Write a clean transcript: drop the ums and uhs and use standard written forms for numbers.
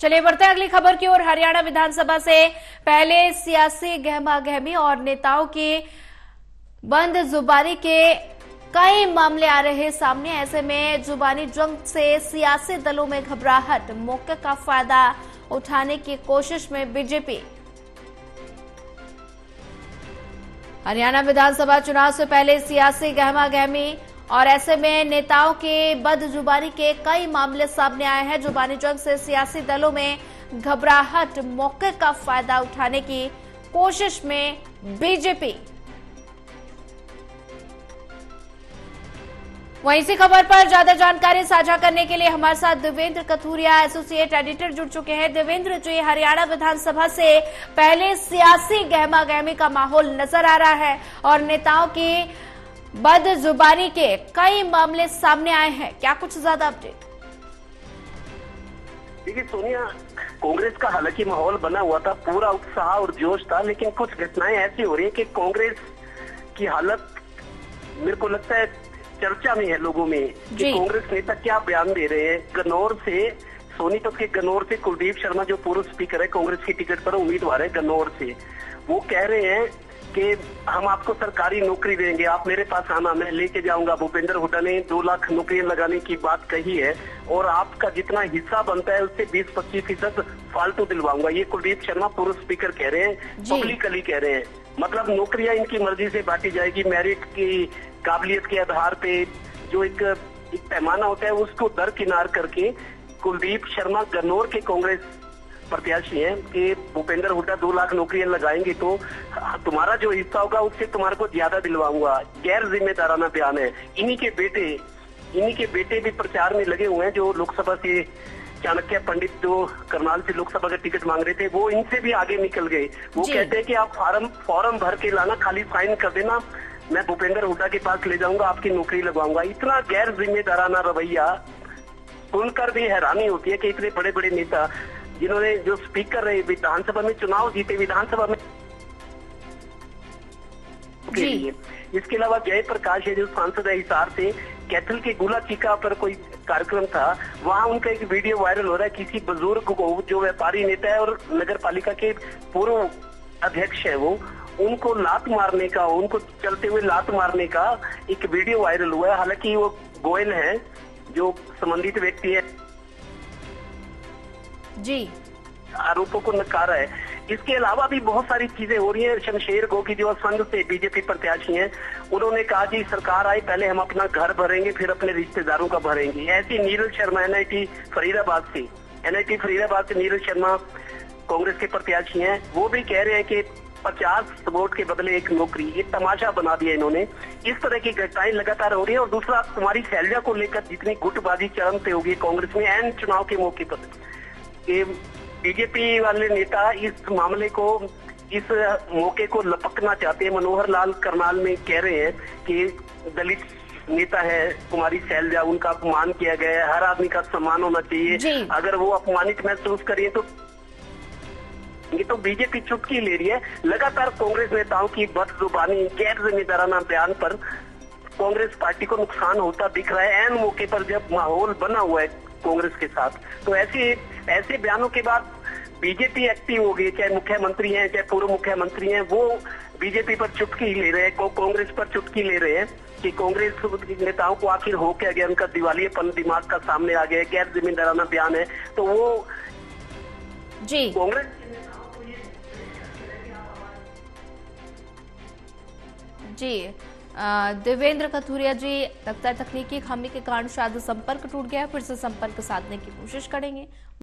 चलिए बढ़ते हैं अगली खबर की ओर। हरियाणा विधानसभा से पहले सियासी गहमागहमी और नेताओं की बंद जुबानी के कई मामले आ रहे हैं सामने। ऐसे में जुबानी जंग से सियासी दलों में घबराहट, मौके का फायदा उठाने की कोशिश में बीजेपी। हरियाणा विधानसभा चुनाव से पहले सियासी गहमागहमी और ऐसे में नेताओं के बदजुबानी के कई मामले सामने आए हैं। जुबानी जंग से सियासी दलों में घबराहट, मौके का फायदा उठाने की कोशिश में बीजेपी। वहीं इसी खबर पर ज्यादा जानकारी साझा करने के लिए हमारे साथ देवेंद्र कथुरिया, एसोसिएट एडिटर, जुड़ चुके हैं। देवेंद्र जी, हरियाणा विधानसभा से पहले सियासी गहमागहमी का माहौल नजर आ रहा है और नेताओं की बदजुबानी के कई मामले सामने आए हैं, क्या कुछ ज्यादा अपडेट? देखिए सोनिया, कांग्रेस का हालांकि माहौल बना हुआ था, पूरा उत्साह और जोश था, लेकिन कुछ घटनाएं ऐसी हो रही है कि कांग्रेस की हालत मेरे को लगता है चर्चा में है लोगों में कि कांग्रेस नेता क्या बयान दे रहे हैं। गन्नौर से, सोनीपत के गन्नौर से कुलदीप शर्मा जो पूर्व स्पीकर है, कांग्रेस की टिकट पर उम्मीदवार है गन्नौर से, वो कह रहे हैं कि हम आपको सरकारी नौकरी देंगे, आप मेरे पास आना, मैं लेके जाऊंगा। भूपेंद्र हुड्डा ने 2 लाख नौकरियां लगाने की बात कही है और आपका जितना हिस्सा बनता है उससे 20-25% फालतू दिलवाऊंगा। ये कुलदीप शर्मा पूर्व स्पीकर कह रहे हैं, पब्लिकली कह रहे हैं। मतलब नौकरियां इनकी मर्जी से बांटी जाएगी, मेरिट की काबिलियत के आधार पे, जो एक पैमाना होता है उसको दरकिनार करके कुलदीप शर्मा गन्नौर के कांग्रेस प्रत्याशी हैं कि भूपेंद्र हुड्डा 2 लाख नौकरियां लगाएंगे तो तुम्हारा जो हिस्सा होगा उससे तुम्हारे को ज्यादा दिलवाऊंगा। गैर जिम्मेदाराना बयान है। इन्हीं के बेटे भी प्रचार में लगे हुए हैं, जो लोकसभा से चाणक्य पंडित जो करनाल से लोकसभा का टिकट मांग रहे थे, वो इनसे भी आगे निकल गए। वो कहते हैं कि आप फॉर्म भर के लाना, खाली साइन कर देना, मैं भूपेंद्र हुड्डा के पास ले जाऊंगा, आपकी नौकरी लगवाऊंगा। इतना गैर जिम्मेदाराना रवैया सुनकर भी हैरानी होती है कि इतने बड़े बड़े नेता जिन्होंने, जो स्पीकर रहे, विधानसभा में चुनाव जीते, विधानसभा में के लिए। इसके अलावा जयप्रकाश है जो सांसद है हिसार से, कैथल के गुला चीका पर कोई कार्यक्रम था, वहां उनका एक वीडियो वायरल हो रहा है। किसी बुजुर्ग को, जो व्यापारी नेता है और नगर पालिका के पूर्व अध्यक्ष है, वो उनको लात मारने का, उनको चलते हुए लात मारने का एक वीडियो वायरल हुआ है। हालांकि वो गोयल है जो संबंधित व्यक्ति है, जी, आरोपों को नकारा है। इसके अलावा भी बहुत सारी चीजें हो रही हैं। शमशेर गोगी जो संघ से बीजेपी प्रत्याशी हैं, उन्होंने कहा कि सरकार आई, पहले हम अपना घर भरेंगे, फिर अपने रिश्तेदारों का भरेंगे। ऐसी नीरज शर्मा एनआईटी फरीदाबाद से नीरज शर्मा कांग्रेस के प्रत्याशी हैं, वो भी कह रहे हैं कि 50 वोट के बदले एक नौकरी, ये तमाशा बना दिया इन्होंने। इस तरह की घटनाएं लगातार हो रही है। और दूसरा, कुमारी शैलजा को लेकर जितनी गुटबाजी चरम पे होगी कांग्रेस में एन चुनाव के मौके पर, बीजेपी वाले नेता इस मामले को, इस मौके को लपकना चाहते हैं। मनोहर लाल करनाल में कह रहे हैं कि दलित नेता है कुमारी शैलजा, उनका अपमान किया गया है, हर आदमी का सम्मान होना चाहिए, अगर वो अपमानित महसूस करें तो ये तो बीजेपी चुटकी ले रही है। लगातार कांग्रेस नेताओं की बदजुबानी, गैर जिम्मेदाराना बयान पर कांग्रेस पार्टी को नुकसान होता दिख रहा है। एन मौके पर जब माहौल बना हुआ है कांग्रेस के साथ, तो ऐसे बयानों के बाद बीजेपी एक्टिव हो गई। चाहे मुख्यमंत्री हैं, चाहे पूर्व मुख्यमंत्री हैं, वो बीजेपी पर चुटकी ले रहे हैं, कांग्रेस पर चुटकी ले रहे हैं कि कांग्रेस नेताओं को आखिर हो क्या गया, उनका दिवालियापन दिमाग का सामने आ गया, गैर जिम्मेदाराना बयान है। तो वो कांग्रेस जी, देवेंद्र कथुरिया जी, लगता है तकनीकी खामी के कारण शायद संपर्क टूट गया, फिर से संपर्क साधने की कोशिश करेंगे।